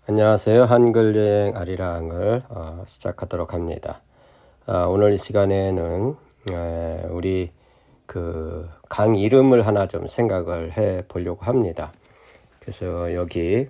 안녕하세요. 한글 여행 아리랑을 시작하도록 합니다. 오늘 이 시간에는 우리 그 강 이름을 하나 좀 생각을 해 보려고 합니다. 그래서 여기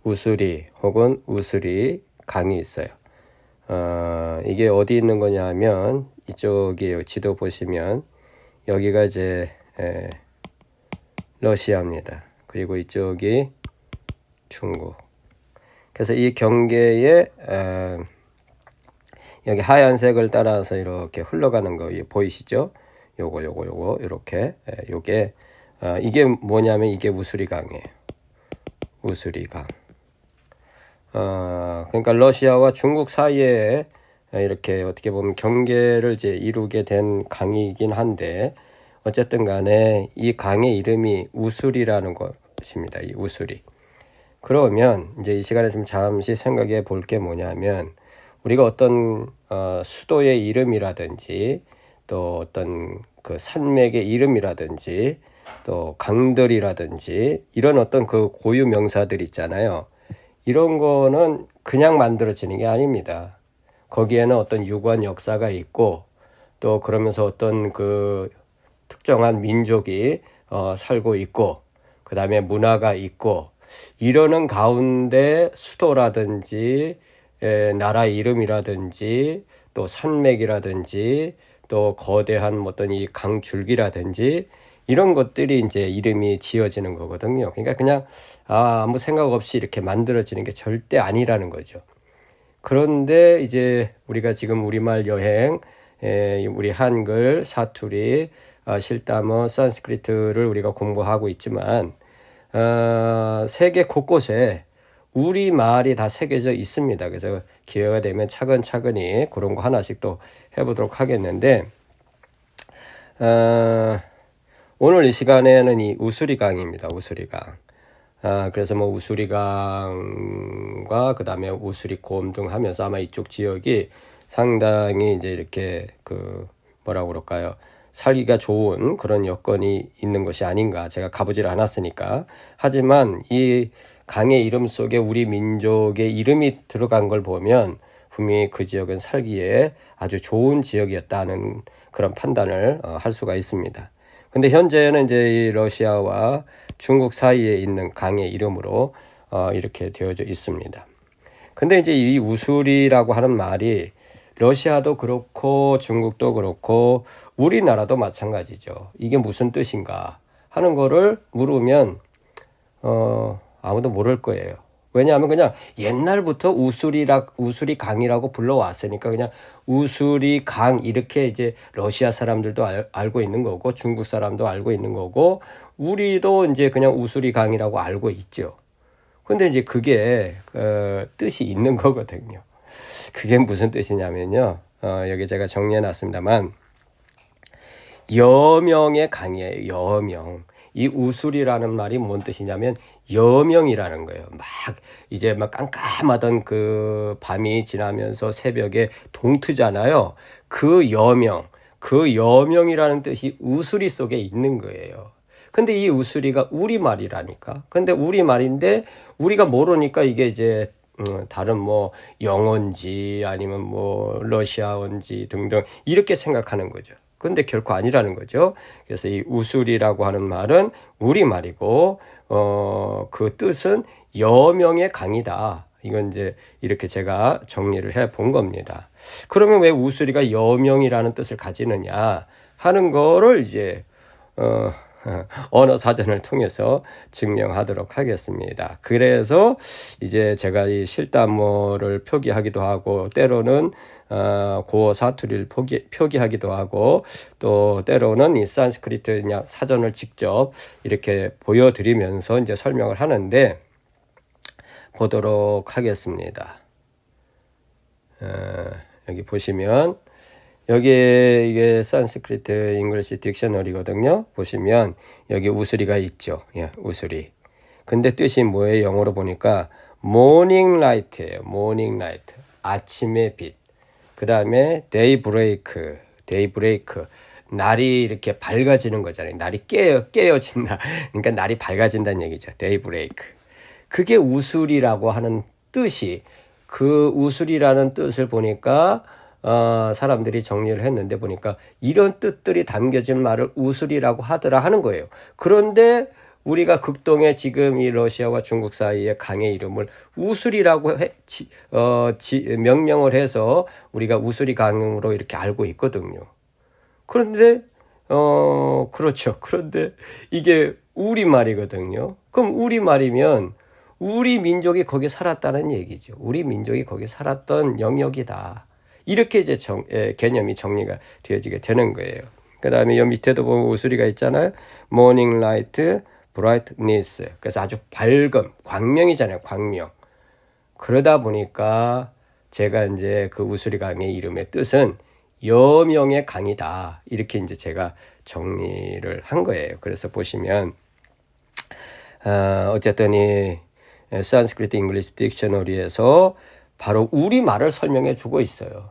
우수리 혹은 우수리 강이 있어요. 이게 어디 있는 거냐면 이쪽이 지도 보시면 여기가 이제 러시아입니다. 그리고 이쪽이 중국. 그래서 이 경계에 여기 하얀색을 따라서 이렇게 흘러가는 거 보이시죠? 요거 이렇게 요게 이게 뭐냐면 이게 우수리강이에요. 우수리강. 그러니까 러시아와 중국 사이에 이렇게 어떻게 보면 경계를 이제 이루게 된 강이긴 한데 어쨌든 간에 이 강의 이름이 우수리라는 것입니다. 이 우수리. 그러면 이제 이 시간에 좀 잠시 생각해 볼 게 뭐냐면 우리가 어떤 수도의 이름이라든지 또 어떤 그 산맥의 이름이라든지 또 강들이라든지 이런 어떤 그 고유 명사들 있잖아요. 이런 거는 그냥 만들어지는 게 아닙니다. 거기에는 어떤 유구한 역사가 있고 또 그러면서 어떤 그 특정한 민족이 살고 있고 그 다음에 문화가 있고 이러는 가운데 수도라든지 나라 이름이라든지 또 산맥이라든지 또 거대한 어떤 이 강줄기라든지 이런 것들이 이제 이름이 지어지는 거거든요. 그러니까 그냥 아무 생각 없이 이렇게 만들어지는 게 절대 아니라는 거죠. 그런데 이제 우리가 지금 우리말 여행, 우리 한글, 사투리, 실담어, 산스크리트를 우리가 공부하고 있지만 세계 곳곳에 우리말이 다 새겨져 있습니다. 그래서 기회가 되면 차근차근히 그런 거 하나씩 또 해보도록 하겠는데 오늘 이 시간에는 이 우수리강입니다. 우수리강. 그래서 뭐 우수리강과 그 다음에 우수리곰 등 하면서 아마 이쪽 지역이 상당히 이제 이렇게 그 뭐라고 그럴까요? 살기가 좋은 그런 여건이 있는 것이 아닌가. 제가 가보질 않았으니까. 하지만 이 강의 이름 속에 우리 민족의 이름이 들어간 걸 보면 분명히 그 지역은 살기에 아주 좋은 지역이었다는 그런 판단을 할 수가 있습니다. 근데 현재는 이제 이 러시아와 중국 사이에 있는 강의 이름으로 이렇게 되어져 있습니다. 근데 이제 이 우수리라고 하는 말이 러시아도 그렇고 중국도 그렇고 우리나라도 마찬가지죠. 이게 무슨 뜻인가 하는 거를 물으면 아무도 모를 거예요. 왜냐하면 그냥 옛날부터 우수리 강이라고 불러왔으니까 그냥 우수리 강 이렇게 이제 러시아 사람들도 알고 있는 거고 중국 사람도 알고 있는 거고 우리도 이제 그냥 우수리 강이라고 알고 있죠. 근데 이제 그게 뜻이 있는 거거든요. 그게 무슨 뜻이냐면요. 여기 제가 정리해 놨습니다만 여명의 강이에요. 여명. 이 우술이라는 말이 뭔 뜻이냐면 여명이라는 거예요. 막 이제 막 깜깜하던 그 밤이 지나면서 새벽에 동트잖아요. 그 여명이라는 뜻이 우수리 속에 있는 거예요. 근데 이 우수리가 우리말이라니까. 근데 우리말인데 우리가 모르니까 이게 이제 다른 뭐 영어인지 아니면 뭐 러시아어인지 등등 이렇게 생각하는 거죠. 근데 결코 아니라는 거죠. 그래서 이 우술이라고 하는 말은 우리말이고 그 뜻은 여명의 강이다. 이건 이제 이렇게 제가 정리를 해 본 겁니다. 그러면 왜 우술이가 여명이라는 뜻을 가지느냐 하는 거를 이제 언어 사전을 통해서 증명하도록 하겠습니다. 그래서 이제 제가 이 실담어를 표기하기도 하고 때로는 고어 사투리를 표기하기도 하고 또 때로는 이 산스크리트 사전을 직접 이렇게 보여드리면서 이제 설명을 하는데 보도록 하겠습니다. 여기 보시면 여기에 이게 산스크리트 잉글리시 딕셔너리거든요. 보시면 여기 우수리가 있죠. 예, 우수리. 근데 뜻이 뭐예요? 영어로 보니까 morning light예요. morning light. 아침의 빛. 그다음에 daybreak. daybreak. 날이 이렇게 밝아지는 거잖아요. 날이 깨어진다. 그러니까 날이 밝아진다는 얘기죠. daybreak. 그게 우술이라고 하는 뜻이, 그 우술이라는 뜻을 보니까 사람들이 정리를 했는데 보니까 이런 뜻들이 담겨진 말을 우술이라고 하더라 하는 거예요. 그런데 우리가 극동에 지금 이 러시아와 중국 사이의 강의 이름을 우술이라고 명명을 해서 우리가 우술이 강으로 이렇게 알고 있거든요. 그런데 그렇죠. 그런데 이게 우리말이거든요. 그럼 우리말이면 우리 민족이 거기 살았다는 얘기죠. 우리 민족이 거기 살았던 영역이다. 이렇게 이제 개념이 정리가 되어지게 되는 거예요. 그 다음에 이 밑에도 보면 우수리가 있잖아요. morning light, brightness. 그래서 아주 밝음, 광명이잖아요. 광명. 그러다 보니까 제가 이제 그 우수리 강의 이름의 뜻은 여명의 강이다. 이렇게 이제 제가 정리를 한 거예요. 그래서 보시면 어쨌든 이 산스크리트 잉글리시 딕셔너리에서 바로 우리말을 설명해 주고 있어요.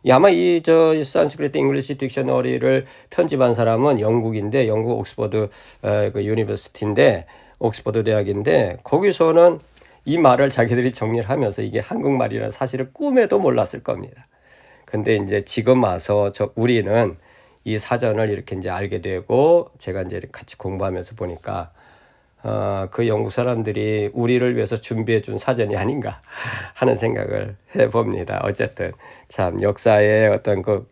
아마 이 산스크리트 잉글리시 딕셔너리를 편집한 사람은 영국인데, 영국 옥스퍼드 그 유니버시티인데, 옥스퍼드 대학인데, 거기서는 이 말을 자기들이 정리를 하면서 이게 한국말이라는 사실을 꿈에도 몰랐을 겁니다. 근데 이제 지금 와서 우리는 이 사전을 이렇게 이제 알게 되고, 제가 이제 같이 공부하면서 보니까 그 영국 사람들이 우리를 위해서 준비해 준 사전이 아닌가 하는 생각을 해봅니다. 어쨌든 참 역사의 어떤 그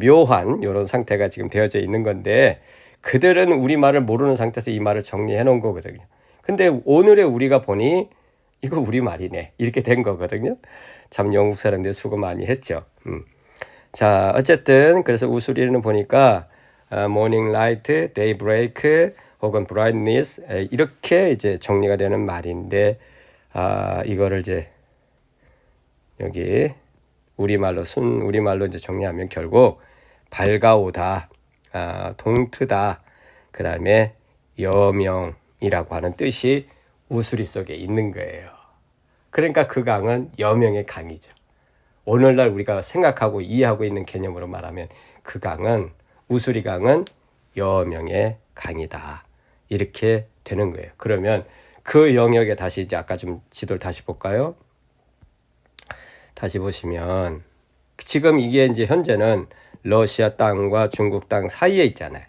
묘한 이런 상태가 지금 되어져 있는 건데, 그들은 우리말을 모르는 상태에서 이 말을 정리해 놓은 거거든요. 근데 오늘의 우리가 보니 이거 우리말이네 이렇게 된 거거든요. 참 영국 사람들 수고 많이 했죠. 자, 어쨌든 그래서 우수리는 보니까 morning light, daybreak 혹은 brightness 이렇게 이제 정리가 되는 말인데, 이거를 이제 여기 우리말로 이제 정리하면 결국 밝아오다, 동트다, 그 다음에 여명이라고 하는 뜻이 우수리 속에 있는 거예요. 그러니까 그 강은 여명의 강이죠. 오늘날 우리가 생각하고 이해하고 있는 개념으로 말하면 그 강은, 우수리 강은 여명의 강이다. 이렇게 되는 거예요. 그러면 그 영역에 다시 이제 아까 좀 지도를 다시 볼까요? 다시 보시면 지금 이게 이제 현재는 러시아 땅과 중국 땅 사이에 있잖아요.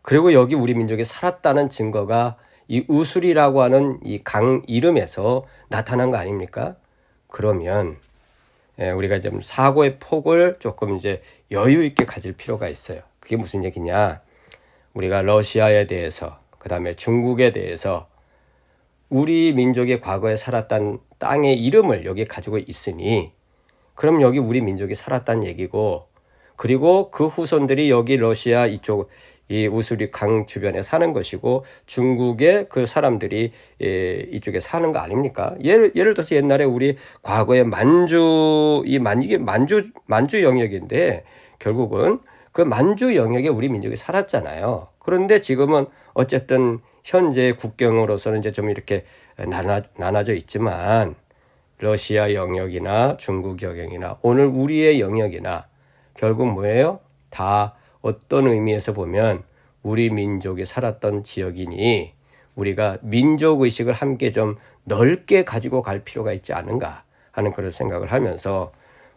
그리고 여기 우리 민족이 살았다는 증거가 이 우술이라고 하는 이 강 이름에서 나타난 거 아닙니까? 그러면 우리가 좀 사고의 폭을 조금 이제 여유 있게 가질 필요가 있어요. 그게 무슨 얘기냐? 우리가 러시아에 대해서, 그 다음에 중국에 대해서 우리 민족이 과거에 살았던 땅의 이름을 여기 가지고 있으니, 그럼 여기 우리 민족이 살았다는 얘기고, 그리고 그 후손들이 여기 러시아 이쪽 이 우수리 강 주변에 사는 것이고, 중국의 그 사람들이 이쪽에 사는 거 아닙니까? 예를 들어서 옛날에 우리 과거에 이게 만주 영역인데, 결국은 그 만주 영역에 우리 민족이 살았잖아요. 그런데 지금은 어쨌든 현재 국경으로서는 이제 좀 이렇게 나눠져 있지만, 러시아 영역이나 중국 영역이나 오늘 우리의 영역이나 결국 뭐예요? 다 어떤 의미에서 보면 우리 민족이 살았던 지역이니, 우리가 민족의식을 함께 좀 넓게 가지고 갈 필요가 있지 않은가 하는 그런 생각을 하면서,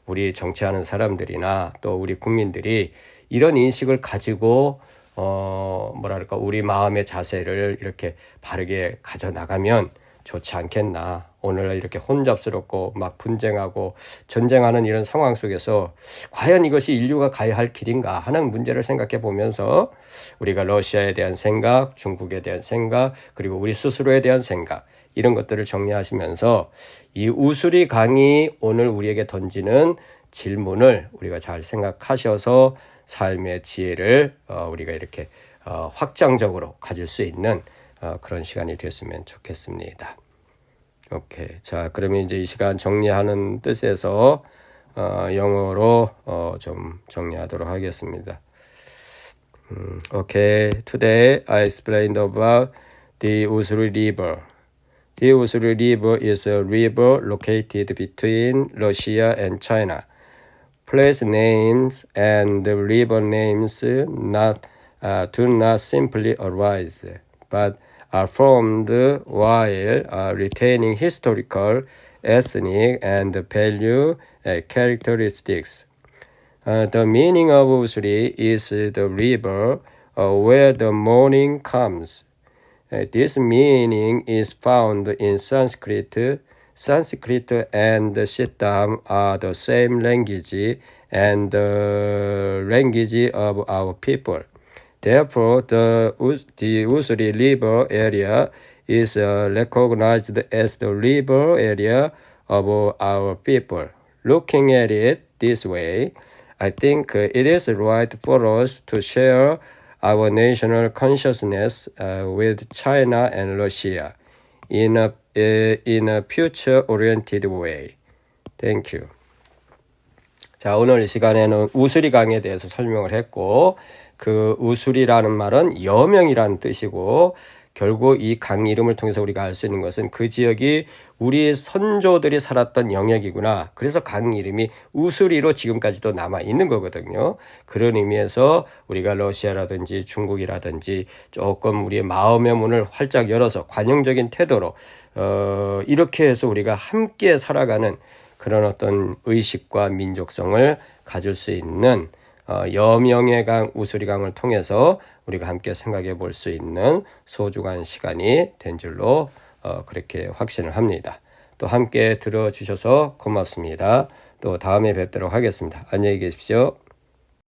우리 정치하는 사람들이나 또 우리 국민들이 이런 인식을 가지고 우리 마음의 자세를 이렇게 바르게 가져나가면 좋지 않겠나. 오늘날 이렇게 혼잡스럽고 막 분쟁하고 전쟁하는 이런 상황 속에서 과연 이것이 인류가 가야 할 길인가 하는 문제를 생각해 보면서, 우리가 러시아에 대한 생각, 중국에 대한 생각, 그리고 우리 스스로에 대한 생각, 이런 것들을 정리하시면서 이 우수리 강이 오늘 우리에게 던지는 질문을 우리가 잘 생각하셔서 삶의 지혜를 우리가 이렇게 확장적으로 가질 수 있는 그런 시간이 됐으면 좋겠습니다. 오케이. 자, 그러면 이제 이 시간 정리하는 뜻에서 영어로 좀 정리하도록 하겠습니다. Okay. Today I explained about the Usuri River. The Usuri River is a river located between Russia and China. Place names and the river names do not simply arise, but are formed while retaining historical, ethnic, and value characteristics. The meaning of Usuri is the river where the morning comes. This meaning is found in Sanskrit. Sanskrit and Siddham are the same language and the language of our people. Therefore, the Usuri River area is recognized as the river area of our people. Looking at it this way, I think it is right for us to share our national consciousness with China and Russia in a future-oriented way. Thank you. 자, 오늘 이 시간에는 우수리 강에 대해서 설명을 했고, 그 우수리라는 말은 여명이라는 뜻이고, 결국 이 강 이름을 통해서 우리가 알 수 있는 것은 그 지역이 우리 선조들이 살았던 영역이구나. 그래서 강 이름이 우수리로 지금까지도 남아 있는 거거든요. 그런 의미에서 우리가 러시아라든지 중국이라든지 조금 우리의 마음의 문을 활짝 열어서 관용적인 태도로 이렇게 해서 우리가 함께 살아가는 그런 어떤 의식과 민족성을 가질 수 있는 여명의 강, 우수리 강을 통해서 우리가 함께 생각해 볼 수 있는 소중한 시간이 된 줄로 그렇게 확신을 합니다. 또 함께 들어주셔서 고맙습니다. 또 다음에 뵙도록 하겠습니다. 안녕히 계십시오.